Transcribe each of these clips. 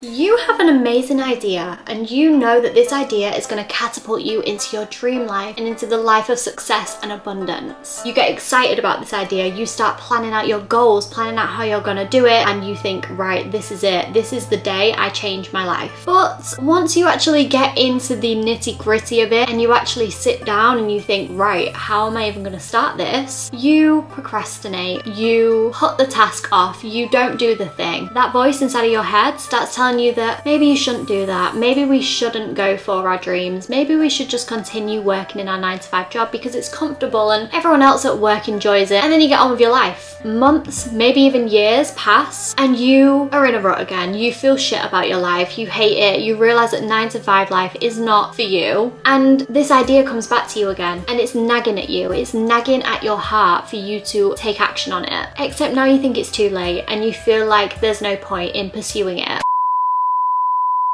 You have an amazing idea and you know that this idea is going to catapult you into your dream life and into the life of success and abundance. You get excited about this idea, you start planning out your goals, planning out how you're going to do it, and you think, right, this is it. This is the day I change my life. But once you actually get into the nitty-gritty of it and you actually sit down and you think, right, how am I even going to start this? You procrastinate, you put the task off, you don't do the thing. That voice inside of your head starts telling you that maybe you shouldn't do that, maybe we shouldn't go for our dreams, maybe we should just continue working in our 9-to-5 job because it's comfortable and everyone else at work enjoys it, and then you get on with your life. Months, maybe even years pass and you are in a rut again. You feel shit about your life, you hate it, you realise that 9-to-5 life is not for you, and this idea comes back to you again and it's nagging at you, it's nagging at your heart for you to take action on it. Except now you think it's too late and you feel like there's no point in pursuing it.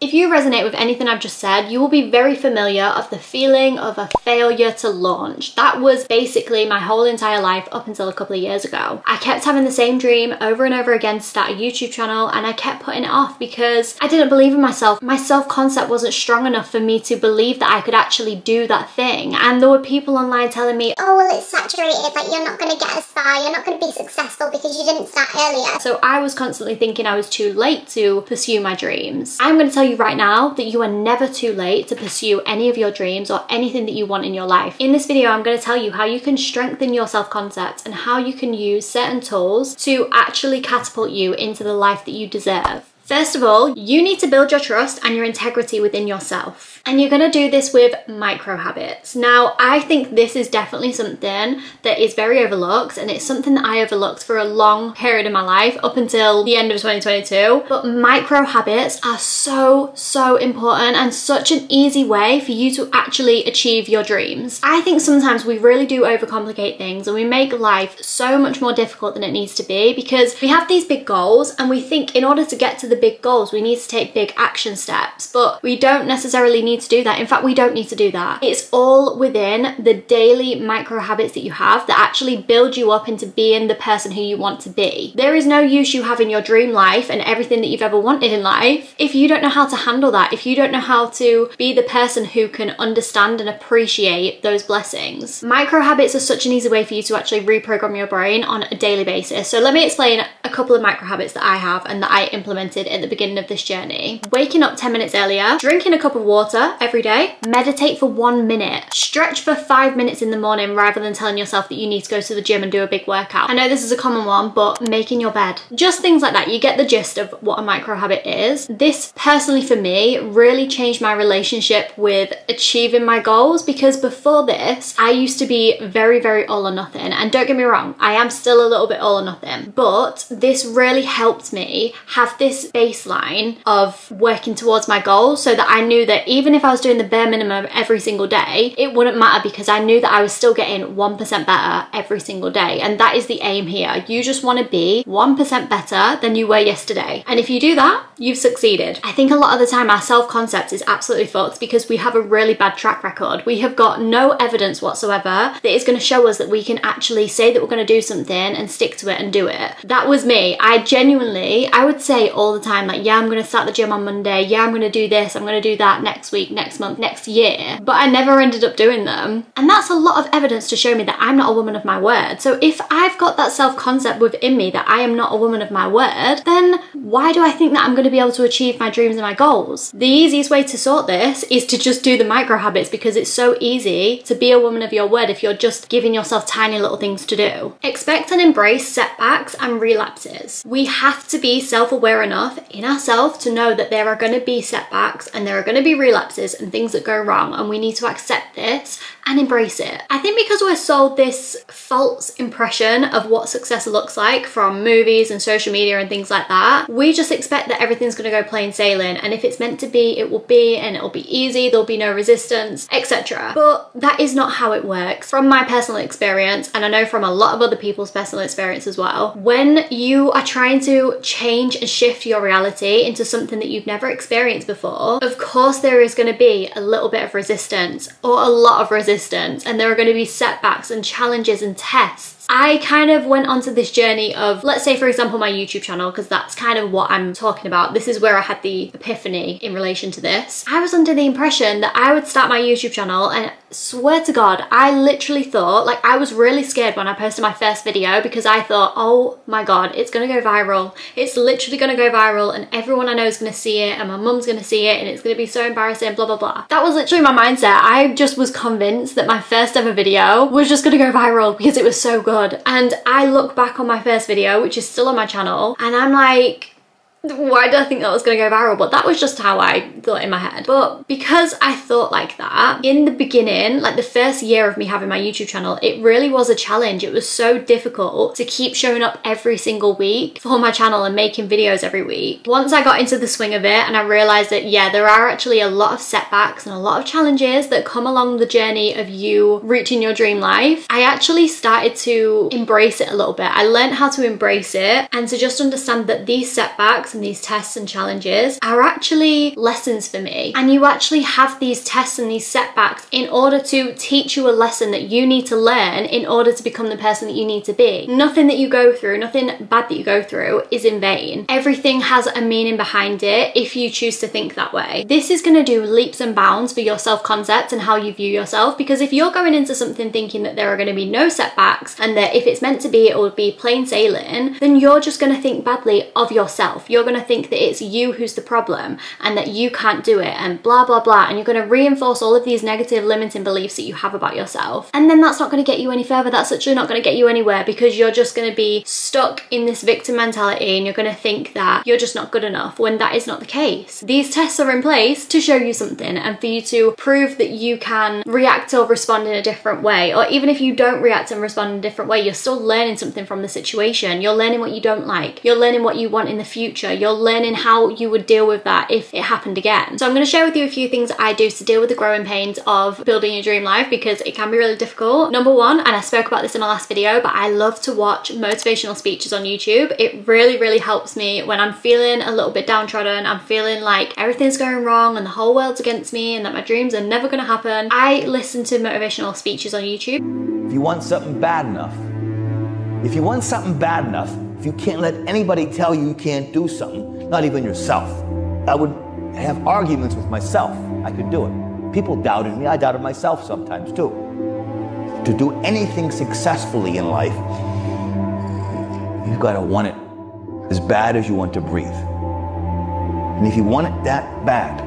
If you resonate with anything I've just said, you will be very familiar of the feeling of a failure to launch. That was basically my whole entire life up until a couple of years ago. I kept having the same dream over and over again to start a YouTube channel, and I kept putting it off because I didn't believe in myself. My self-concept wasn't strong enough for me to believe that I could actually do that thing. And there were people online telling me, oh, well, it's saturated, like you're not going to get as far, you're not going to be successful because you didn't start earlier. So I was constantly thinking I was too late to pursue my dreams. I'm going to tell you right now that you are never too late to pursue any of your dreams or anything that you want in your life. In this video, I'm going to tell you how you can strengthen your self-concept and how you can use certain tools to actually catapult you into the life that you deserve. First of all, you need to build your trust and your integrity within yourself. And you're gonna do this with micro habits. Now, I think this is definitely something that is very overlooked, and it's something that I overlooked for a long period in my life up until the end of 2022. But micro habits are so important and such an easy way for you to actually achieve your dreams. I think sometimes we really do overcomplicate things and we make life so much more difficult than it needs to be because we have these big goals and we think in order to get to the big goals we need to take big action steps, but we don't necessarily need to do that. In fact, we don't need to do that. It's all within the daily micro habits that you have that actually build you up into being the person who you want to be. There is no use you having your dream life and everything that you've ever wanted in life if you don't know how to handle that, if you don't know how to be the person who can understand and appreciate those blessings. Micro habits are such an easy way for you to actually reprogram your brain on a daily basis. So let me explain a couple of micro habits that I have and that I implemented at the beginning of this journey. Waking up 10 minutes earlier, drinking a cup of water every day, meditate for 1 minute, stretch for 5 minutes in the morning rather than telling yourself that you need to go to the gym and do a big workout. I know this is a common one, but making your bed. Just things like that. You get the gist of what a micro habit is. This personally for me really changed my relationship with achieving my goals because before this, I used to be very all or nothing. And don't get me wrong, I am still a little bit all or nothing, but this really helped me have this baseline of working towards my goals so that I knew that even if I was doing the bare minimum every single day, it wouldn't matter because I knew that I was still getting 1% better every single day. And that is the aim here. You just want to be 1% better than you were yesterday. And if you do that, you've succeeded. I think a lot of the time our self-concept is absolutely fucked because we have a really bad track record. We have got no evidence whatsoever that is going to show us that we can actually say that we're going to do something and stick to it and do it. That was me. I would say all the time, like, yeah, I'm going to start the gym on Monday. Yeah, I'm going to do this. I'm going to do that next week, next month, next year. But I never ended up doing them. And that's a lot of evidence to show me that I'm not a woman of my word. So if I've got that self-concept within me that I am not a woman of my word, then why do I think that I'm going to be able to achieve my dreams and my goals? The easiest way to sort this is to just do the micro habits because it's so easy to be a woman of your word if you're just giving yourself tiny little things to do. Expect and embrace setbacks and relapses. We have to be self-aware enough in ourselves to know that there are going to be setbacks and there are going to be relapses and things that go wrong, and we need to accept this and embrace it. I think because we're sold this false impression of what success looks like from movies and social media and things like that, we just expect that everything's going to go plain sailing, and if it's meant to be, it will be, and it'll be easy, there'll be no resistance, etc. But that is not how it works. From my personal experience, and I know from a lot of other people's personal experience as well, when you are trying to change and shift your reality into something that you've never experienced before, of course there is going to be a little bit of resistance or a lot of resistance, and there are going to be setbacks and challenges and tests setbacks. I kind of went onto this journey of, let's say for example my YouTube channel, because that's kind of what I'm talking about. This is where I had the epiphany in relation to this. I was under the impression that I would start my YouTube channel, and swear to God, I literally thought, like, I was really scared when I posted my first video because I thought, oh my God, it's gonna go viral. It's literally gonna go viral and everyone I know is gonna see it and my mum's gonna see it and it's gonna be so embarrassing, blah, blah, blah. That was literally my mindset. I just was convinced that my first ever video was just gonna go viral because it was so good. And I look back on my first video, which is still on my channel, and I'm like, why did I think that was gonna go viral? But that was just how I thought in my head. But because I thought like that, in the beginning, like the first year of me having my YouTube channel, it really was a challenge. It was so difficult to keep showing up every single week for my channel and making videos every week. Once I got into the swing of it and I realized that, yeah, there are actually a lot of setbacks and a lot of challenges that come along the journey of you reaching your dream life, I actually started to embrace it a little bit. I learned how to embrace it and to just understand that these setbacks and these tests and challenges are actually lessons for me. And you actually have these tests and these setbacks in order to teach you a lesson that you need to learn in order to become the person that you need to be. Nothing that you go through, nothing bad that you go through is in vain. Everything has a meaning behind it if you choose to think that way. This is going to do leaps and bounds for your self-concept and how you view yourself, because if you're going into something thinking that there are going to be no setbacks and that if it's meant to be, it will be plain sailing, then you're just going to think badly of yourself. You're going to think that it's you who's the problem and that you can't do it and blah, blah, blah. And you're going to reinforce all of these negative limiting beliefs that you have about yourself. And then that's not going to get you any further. That's literally not going to get you anywhere, because you're just going to be stuck in this victim mentality and you're going to think that you're just not good enough when that is not the case. These tests are in place to show you something and for you to prove that you can react or respond in a different way. Or even if you don't react and respond in a different way, you're still learning something from the situation. You're learning what you don't like. You're learning what you want in the future. You're learning how you would deal with that if it happened again. So I'm going to share with you a few things I do to deal with the growing pains of building your dream life, because it can be really difficult. Number one, and I spoke about this in my last video, but I love to watch motivational speeches on YouTube. It really, really helps me when I'm feeling a little bit downtrodden, I'm feeling like everything's going wrong and the whole world's against me and that my dreams are never going to happen. I listen to motivational speeches on YouTube. If you want something bad enough, if you can't let anybody tell you you can't do something, not even yourself. I would have arguments with myself. I could do it. People doubted me. I doubted myself sometimes too. To do anything successfully in life, you've got to want it as bad as you want to breathe. And if you want it that bad,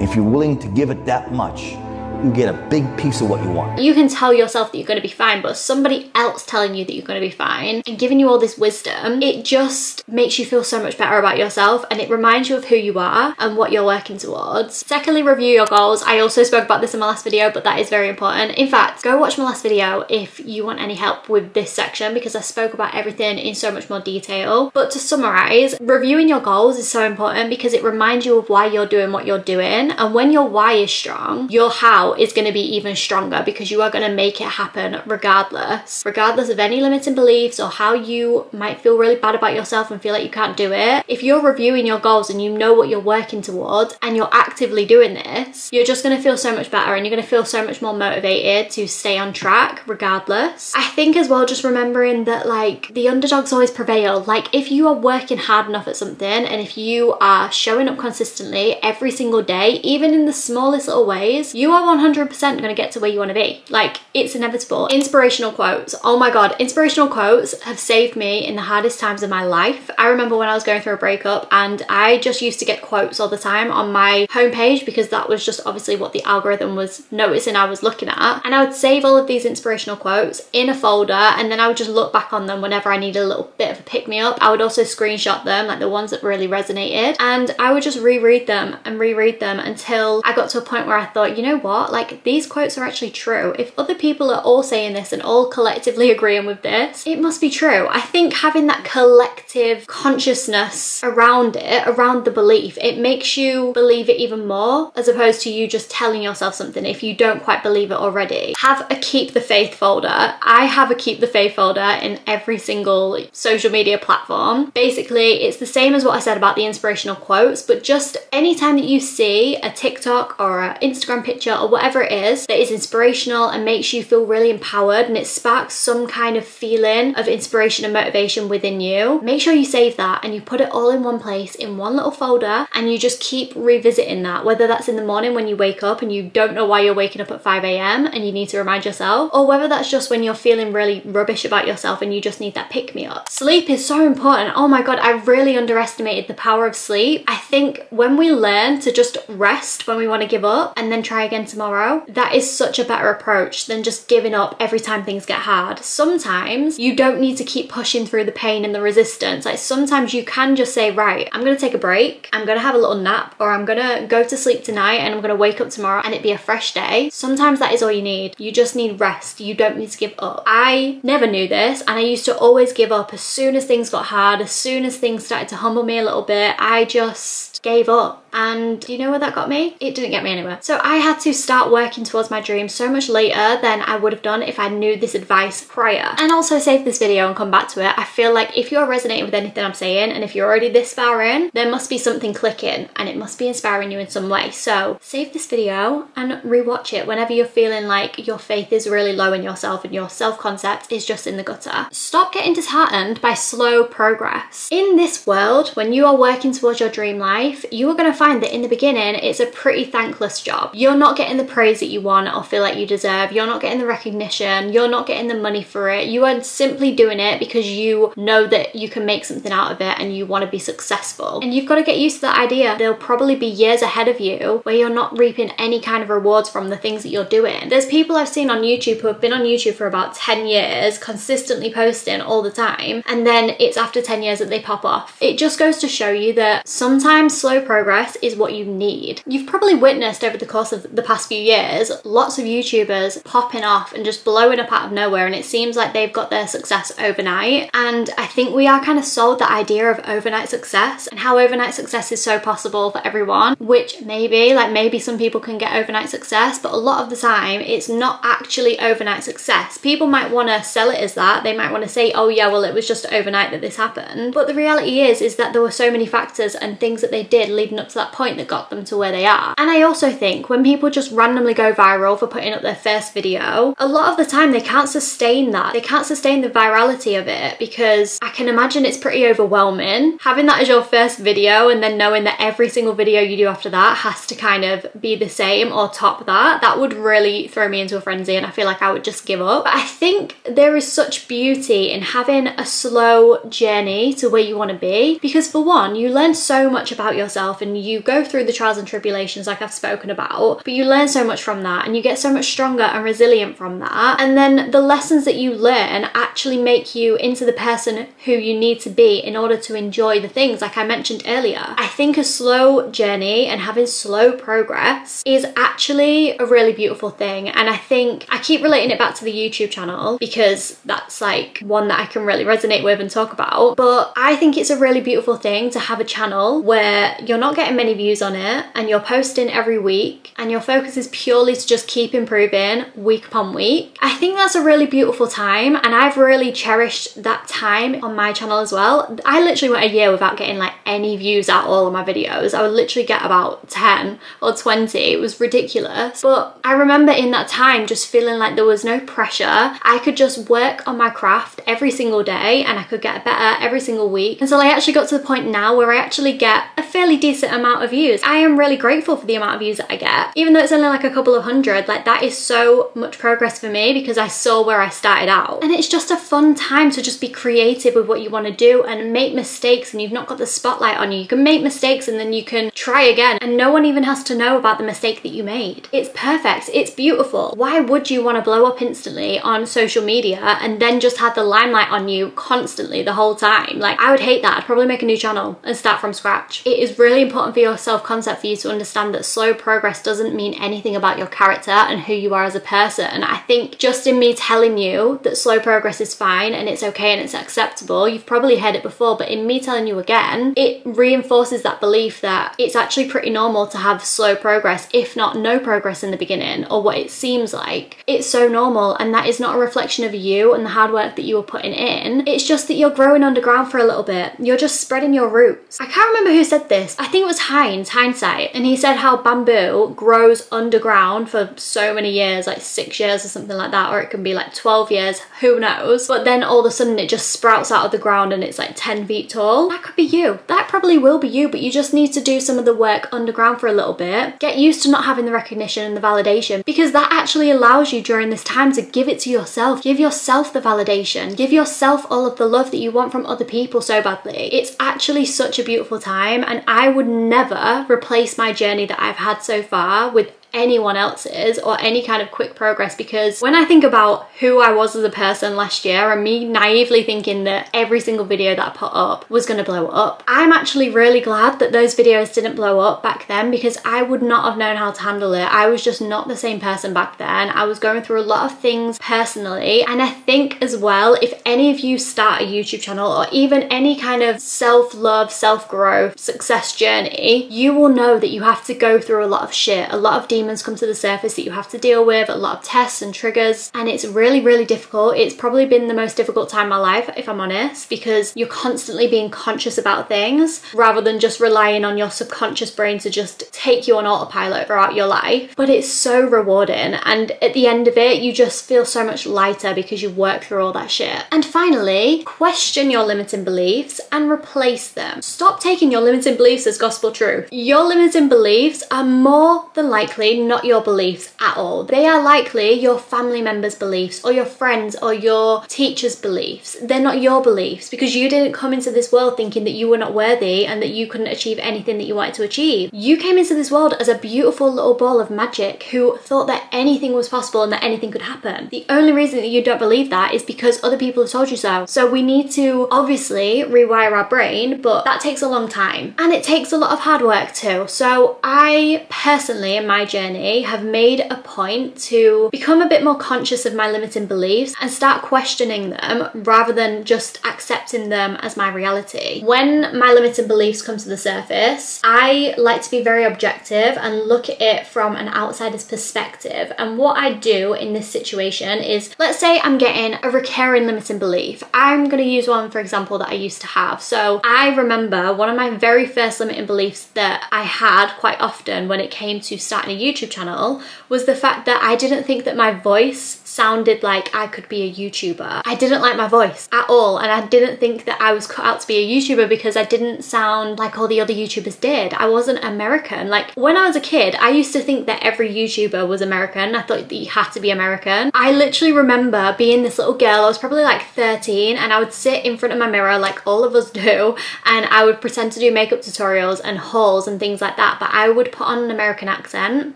if you're willing to give it that much, you get a big piece of what you want. You can tell yourself that you're going to be fine, but somebody else telling you that you're going to be fine and giving you all this wisdom, it just makes you feel so much better about yourself and it reminds you of who you are and what you're working towards. Secondly, review your goals. I also spoke about this in my last video, but that is very important. In fact, go watch my last video if you want any help with this section, because I spoke about everything in so much more detail. But to summarize, reviewing your goals is so important because it reminds you of why you're doing what you're doing. And when your why is strong, your how is going to be even stronger, because you are going to make it happen regardless of any limiting beliefs or how you might feel really bad about yourself and feel like you can't do it. If you're reviewing your goals and you know what you're working towards and you're actively doing this, you're just going to feel so much better and you're going to feel so much more motivated to stay on track regardless. I think as well, just remembering that like the underdogs always prevail. Like if you are working hard enough at something and if you are showing up consistently every single day, even in the smallest little ways, you are 100% going to get to where you want to be. Like it's inevitable. Inspirational quotes. Oh my God, inspirational quotes have saved me in the hardest times of my life. I remember when I was going through a breakup and I just used to get quotes all the time on my homepage, because that was just obviously what the algorithm was noticing I was looking at. And I would save all of these inspirational quotes in a folder and then I would just look back on them whenever I needed a little bit of a pick-me-up. I would also screenshot them, like the ones that really resonated, and I would just reread them until I got to a point where I thought, you know what, like these quotes are actually true. If other people are all saying this and all collectively agreeing with this, it must be true. I think having that collective consciousness around it, around the belief, it makes you believe it even more, as opposed to you just telling yourself something if you don't quite believe it already. Have a keep the faith folder. I have a keep the faith folder in every single social media platform. Basically, it's the same as what I said about the inspirational quotes, but just anytime that you see a TikTok or an Instagram picture or whatever it is that is inspirational and makes you feel really empowered and it sparks some kind of feeling of inspiration and motivation within you, make sure you save that and you put it all in one place, in one little folder, and you just keep revisiting that, whether that's in the morning when you wake up and you don't know why you're waking up at 5 a.m. and you need to remind yourself, or whether that's just when you're feeling really rubbish about yourself and you just need that pick-me-up. Sleep is so important. Oh my God, I really underestimated the power of sleep. I think when we learn to just rest when we want to give up and then try again tomorrow, that is such a better approach than just giving up every time things get hard. Sometimes you don't need to keep pushing through the pain and the resistance. Like sometimes you can just say, right, I'm gonna take a break, I'm gonna have a little nap, or I'm gonna go to sleep tonight and I'm gonna wake up tomorrow and it be a fresh day. Sometimes that is all you need. You just need rest. You don't need to give up. I never knew this and I used to always give up as soon as things got hard, as soon as things started to humble me a little bit. I just gave up. And do you know where that got me? It didn't get me anywhere. So I had to start working towards my dream so much later than I would have done if I knew this advice prior. And also save this video and come back to it. I feel like if you're resonating with anything I'm saying and if you're already this far in, there must be something clicking and it must be inspiring you in some way. So save this video and rewatch it whenever you're feeling like your faith is really low in yourself and your self-concept is just in the gutter. Stop getting disheartened by slow progress. In this world, when you are working towards your dream life, you are going to find that in the beginning it's a pretty thankless job. You're not getting the praise that you want or feel like you deserve. You're not getting the recognition. You're not getting the money for it. You are simply doing it because you know that you can make something out of it and you want to be successful. And you've got to get used to that idea. There'll probably be years ahead of you where you're not reaping any kind of rewards from the things that you're doing. There's people I've seen on YouTube who have been on YouTube for about 10 years, consistently posting all the time, and then it's after 10 years that they pop off. It just goes to show you that sometimes slow progress is what you need. You've probably witnessed over the course of the past few years lots of YouTubers popping off and just blowing up out of nowhere, and it seems like they've got their success overnight. And I think we are kind of sold the idea of overnight success and how overnight success is so possible for everyone, which maybe some people can get overnight success, but a lot of the time it's not actually overnight success. People might want to sell it as that. They might want to say, oh yeah, well it was just overnight that this happened, but the reality is that there were so many factors and things that they did leading up to that point that got them to where they are. And I also think when people just randomly go viral for putting up their first video, a lot of the time they can't sustain that. They can't sustain the virality of it, because I can imagine it's pretty overwhelming having that as your first video and then knowing that every single video you do after that has to kind of be the same or top that. That would really throw me into a frenzy and I feel like I would just give up. But I think there is such beauty in having a slow journey to where you want to be, because for one, you learn so much about yourself and you go through the trials and tribulations like I've spoken about, but you learn so much from that and you get so much stronger and resilient from that. And then the lessons that you learn actually make you into the person who you need to be in order to enjoy the things like I mentioned earlier. I think a slow journey and having slow progress is actually a really beautiful thing. And I think I keep relating it back to the YouTube channel because that's like one that I can really resonate with and talk about. But I think it's a really beautiful thing to have a channel where you're not getting many views on it and you're posting every week and your focus is purely to just keep improving week upon week. I think that's a really beautiful time and I've really cherished that time on my channel as well. I literally went a year without getting like any views at all on my videos. I would literally get about 10 or 20. It was ridiculous. But I remember in that time just feeling like there was no pressure. I could just work on my craft every single day and I could get better every single week until I actually got to the point now where I actually get a fairly decent amount of views. I am really grateful for the amount of views that I get. Even though it's only like a couple of hundred, like that is so much progress for me because I saw where I started out. And it's just a fun time to just be creative with what you want to do and make mistakes, and you've not got the spotlight on you. You can make mistakes and then you can try again and no one even has to know about the mistake that you made. It's perfect. It's beautiful. Why would you want to blow up instantly on social media and then just have the limelight on you constantly the whole time? Like, I would hate that. I'd probably make a new channel and start from scratch. It is really important for your self-concept for you to understand that slow progress doesn't mean anything about your character and who you are as a person. I think just in me telling you that slow progress is fine and it's okay and it's acceptable, you've probably heard it before, but in me telling you again, it reinforces that belief that it's actually pretty normal to have slow progress, if not no progress in the beginning, or what it seems like. It's so normal, and that is not a reflection of you and the hard work that you were putting in. It's just that you're growing underground for a little bit. You're just spreading your roots. I can't remember who said this, this. I think it was Hindsight, and he said how bamboo grows underground for so many years, like 6 years or something like that, or it can be like 12 years, who knows, but then all of a sudden it just sprouts out of the ground and it's like 10 feet tall. That could be you. That probably will be you, but you just need to do some of the work underground for a little bit. Get used to not having the recognition and the validation, because that actually allows you during this time to give it to yourself. Give yourself the validation. Give yourself all of the love that you want from other people so badly. It's actually such a beautiful time, and I would never replace my journey that I've had so far with anyone else's or any kind of quick progress, because when I think about who I was as a person last year and me naively thinking that every single video that I put up was going to blow up, I'm actually really glad that those videos didn't blow up back then, because I would not have known how to handle it. I was just not the same person back then. I was going through a lot of things personally, and I think as well, if any of you start a YouTube channel or even any kind of self-love, self-growth, success journey, you will know that you have to go through a lot of shit, a lot of demons come to the surface that you have to deal with, a lot of tests and triggers, and it's really, really difficult. It's probably been the most difficult time of my life, if I'm honest, because you're constantly being conscious about things rather than just relying on your subconscious brain to just take you on autopilot throughout your life. But it's so rewarding, and at the end of it you just feel so much lighter because you work through all that shit. And finally, question your limiting beliefs and replace them. Stop taking your limiting beliefs as gospel truth. Your limiting beliefs are more than likely not your beliefs at all. They are likely your family members' beliefs or your friends or your teachers' beliefs. They're not your beliefs, because you didn't come into this world thinking that you were not worthy and that you couldn't achieve anything that you wanted to achieve. You came into this world as a beautiful little ball of magic who thought that anything was possible and that anything could happen. The only reason that you don't believe that is because other people have told you so. So we need to obviously rewire our brain, but that takes a long time and it takes a lot of hard work too. So I personally, in my journey, have made a point to become a bit more conscious of my limiting beliefs and start questioning them rather than just accepting them as my reality. When my limiting beliefs come to the surface, I like to be very objective and look at it from an outsider's perspective. And what I do in this situation is, let's say I'm getting a recurring limiting belief. I'm going to use one, for example, that I used to have. So I remember one of my very first limiting beliefs that I had quite often when it came to starting a YouTube channel was the fact that I didn't think that my voice sounded like I could be a YouTuber. I didn't like my voice at all, and I didn't think that I was cut out to be a YouTuber because I didn't sound like all the other YouTubers did. I wasn't American. Like when I was a kid, I used to think that every YouTuber was American. I thought that you had to be American. I literally remember being this little girl, I was probably like 13, and I would sit in front of my mirror like all of us do, and I would pretend to do makeup tutorials and hauls and things like that, but I would put on an American accent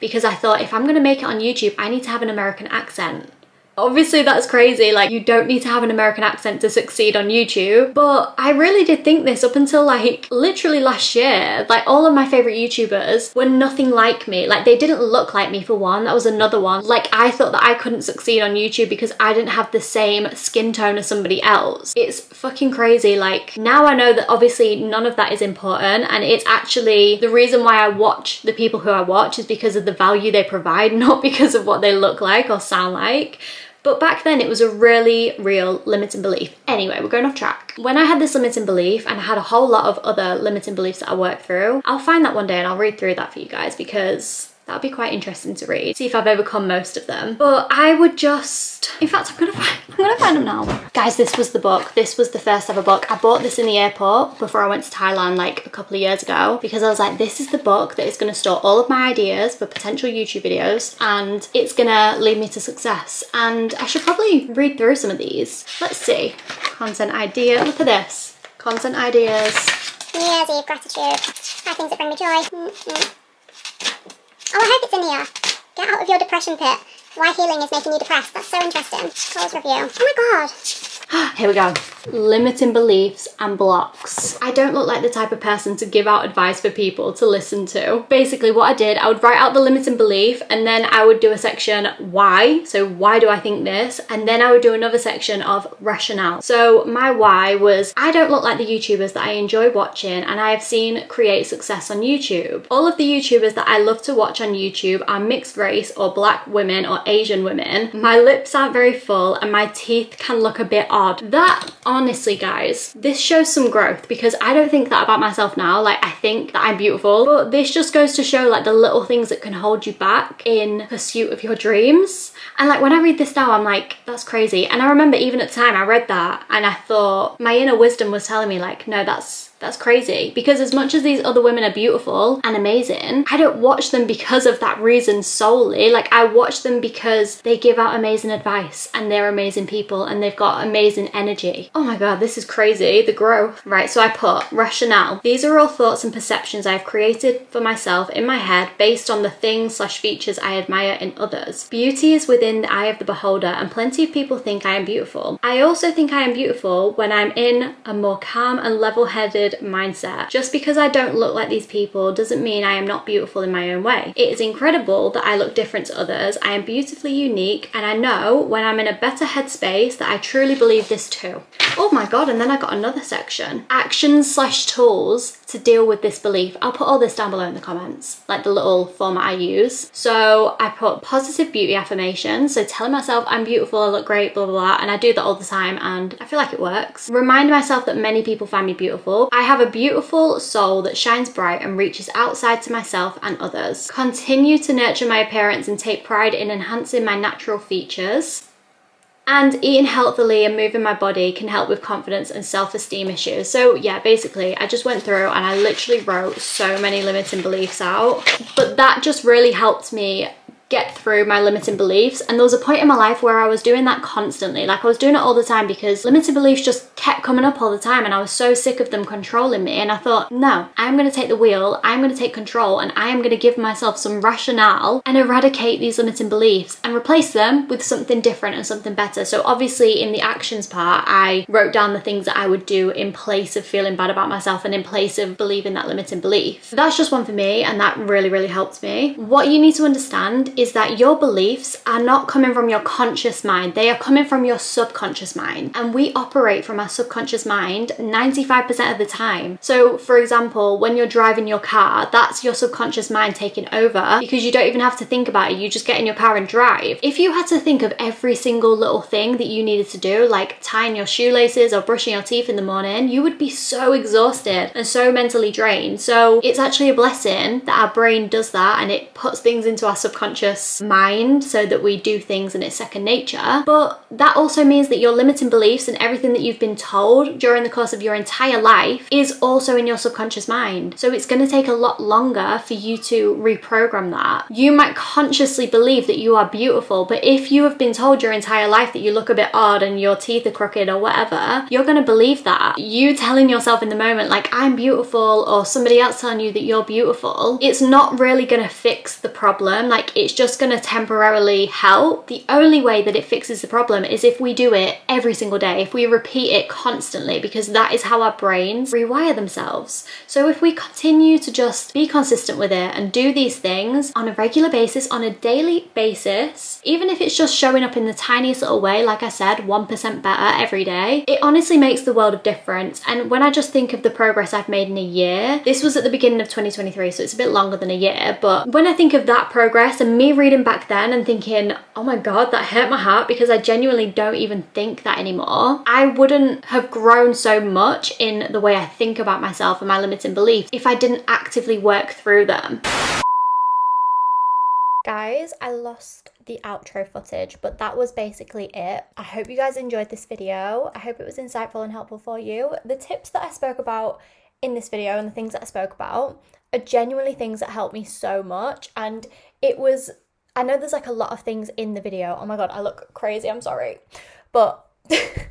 because I thought if I'm gonna make it on YouTube, I need to have an American accent. Obviously that's crazy, like you don't need to have an American accent to succeed on YouTube, but I really did think this up until like literally last year. Like all of my favorite YouTubers were nothing like me. Like they didn't look like me, for one. That was another one. Like I thought that I couldn't succeed on YouTube because I didn't have the same skin tone as somebody else. It's fucking crazy. Like now I know that obviously none of that is important, and it's actually the reason why I watch the people who I watch is because of the value they provide, not because of what they look like or sound like. But back then it was a really real limiting belief. Anyway, we're going off track. When I had this limiting belief, and I had a whole lot of other limiting beliefs that I worked through, I'll find that one day and I'll read through that for you guys because that'll be quite interesting to read. See if I've overcome most of them. But I would just, in fact, I'm gonna find them now. Guys, this was the book. This was the first ever book. I bought this in the airport before I went to Thailand like a couple of years ago because I was like, this is the book that is gonna store all of my ideas for potential YouTube videos, and it's gonna lead me to success. And I should probably read through some of these. Let's see. Content idea, look at this. Content ideas. New Year's Eve gratitude. 5 things that bring me joy. Oh, I hope it's in here. Get out of your depression pit. Why healing is making you depressed. That's so interesting. Cole's review. Oh my god. Here we go. Limiting beliefs and blocks. I don't look like the type of person to give out advice for people to listen to. Basically what I did, I would write out the limiting belief and then I would do a section why. So why do I think this? And then I would do another section of rationale. So my why was, I don't look like the YouTubers that I enjoy watching and I have seen create success on YouTube. All of the YouTubers that I love to watch on YouTube are mixed race or black women or Asian women. My lips aren't very full and my teeth can look a bit odd. That, honestly guys, this shows some growth, because I don't think that about myself now. Like, I think that I'm beautiful, but this just goes to show like the little things that can hold you back in pursuit of your dreams. And like when I read this now, I'm like, that's crazy. And I remember even at the time I read that and I thought my inner wisdom was telling me like, no, that's crazy. Because as much as these other women are beautiful and amazing, I don't watch them because of that reason solely. Like, I watch them because they give out amazing advice and they're amazing people and they've got amazing energy. Oh my God, this is crazy, the growth. Right, so I put rationale. These are all thoughts and perceptions I've created for myself in my head based on the things/features I admire in others. Beauty is within the eye of the beholder, and plenty of people think I am beautiful. I also think I am beautiful when I'm in a more calm and level-headed mindset. Just because I don't look like these people doesn't mean I am not beautiful in my own way. It is incredible that I look different to others. I am beautifully unique, and I know when I'm in a better headspace that I truly believe this too. Oh my God, and then I got another section. Actions/tools to deal with this belief. I'll put all this down below in the comments, like the little format I use. So I put positive beauty affirmations, so telling myself I'm beautiful, I look great, blah, blah, blah, and I do that all the time and I feel like it works. Remind myself that many people find me beautiful. I have a beautiful soul that shines bright and reaches outside to myself and others. Continue to nurture my appearance and take pride in enhancing my natural features. And eating healthily and moving my body can help with confidence and self-esteem issues. So yeah, basically I just went through and I literally wrote so many limiting beliefs out, but that just really helped me get through my limiting beliefs. And there was a point in my life where I was doing that constantly. Like, I was doing it all the time because limiting beliefs just kept coming up all the time and I was so sick of them controlling me. And I thought, no, I'm going to take the wheel, I'm going to take control, and I am going to give myself some rationale and eradicate these limiting beliefs and replace them with something different and something better. So obviously in the actions part, I wrote down the things that I would do in place of feeling bad about myself and in place of believing that limiting belief. That's just one for me, and that really, really helped me. What you need to understand is that your beliefs are not coming from your conscious mind, they are coming from your subconscious mind, and we operate from our subconscious mind 95% of the time. So for example, when you're driving your car, that's your subconscious mind taking over, because you don't even have to think about it, you just get in your car and drive. If you had to think of every single little thing that you needed to do, like tying your shoelaces or brushing your teeth in the morning, you would be so exhausted and so mentally drained. So it's actually a blessing that our brain does that and it puts things into our subconscious mind so that we do things and it's second nature. But that also means that your limiting beliefs and everything that you've been told during the course of your entire life is also in your subconscious mind. So it's going to take a lot longer for you to reprogram that. You might consciously believe that you are beautiful, but if you have been told your entire life that you look a bit odd and your teeth are crooked or whatever, you're going to believe that. You telling yourself in the moment like I'm beautiful, or somebody else telling you that you're beautiful, it's not really going to fix the problem. Like, it's just going to temporarily help. The only way that it fixes the problem is if we do it every single day, if we repeat it constantly, because that is how our brains rewire themselves. So if we continue to just be consistent with it and do these things on a regular basis, on a daily basis, even if it's just showing up in the tiniest little way, like I said, 1% better every day, it honestly makes the world of difference. And when I just think of the progress I've made in a year, this was at the beginning of 2023, so it's a bit longer than a year, but when I think of that progress and me reading back then and thinking, oh my God, that hurt my heart, because I genuinely don't even think that anymore, I wouldn't have grown so much in the way I think about myself and my limiting beliefs if I didn't actively work through them. Guys, I lost the outro footage, but that was basically it. I hope you guys enjoyed this video. I hope it was insightful and helpful for you. The tips that I spoke about in this video and the things that I spoke about are genuinely things that helped me so much. And it was, I know there's like a lot of things in the video. Oh my God, I look crazy, I'm sorry. But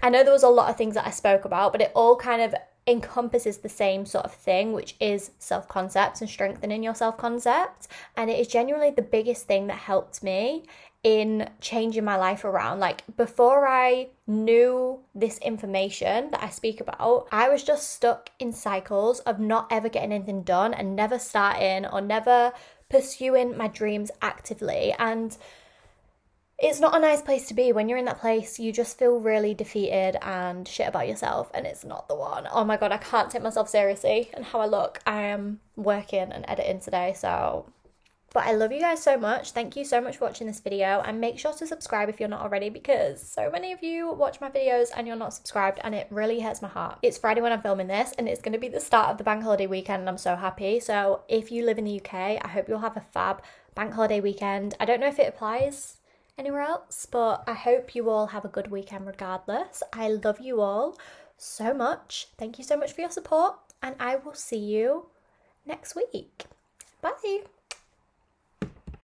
I know there was a lot of things that I spoke about, but it all kind of encompasses the same sort of thing, which is self-concepts and strengthening your self-concept. And it is genuinely the biggest thing that helped me in changing my life around. Like, before I knew this information that I speak about, I was just stuck in cycles of not ever getting anything done and never starting or never pursuing my dreams actively. And it's not a nice place to be. When you're in that place, you just feel really defeated and shit about yourself, and it's not the one. Oh my God, I can't take myself seriously and how I look. I am working and editing today, so But I love you guys so much. Thank you so much for watching this video, and make sure to subscribe if you're not already, because so many of you watch my videos and you're not subscribed, and it really hurts my heart. It's Friday when I'm filming this, and it's going to be the start of the bank holiday weekend, and I'm so happy. So if you live in the UK, I hope you'll have a fab bank holiday weekend. I don't know if it applies anywhere else, but I hope you all have a good weekend regardless. I love you all so much. Thank you so much for your support, and I will see you next week. Bye.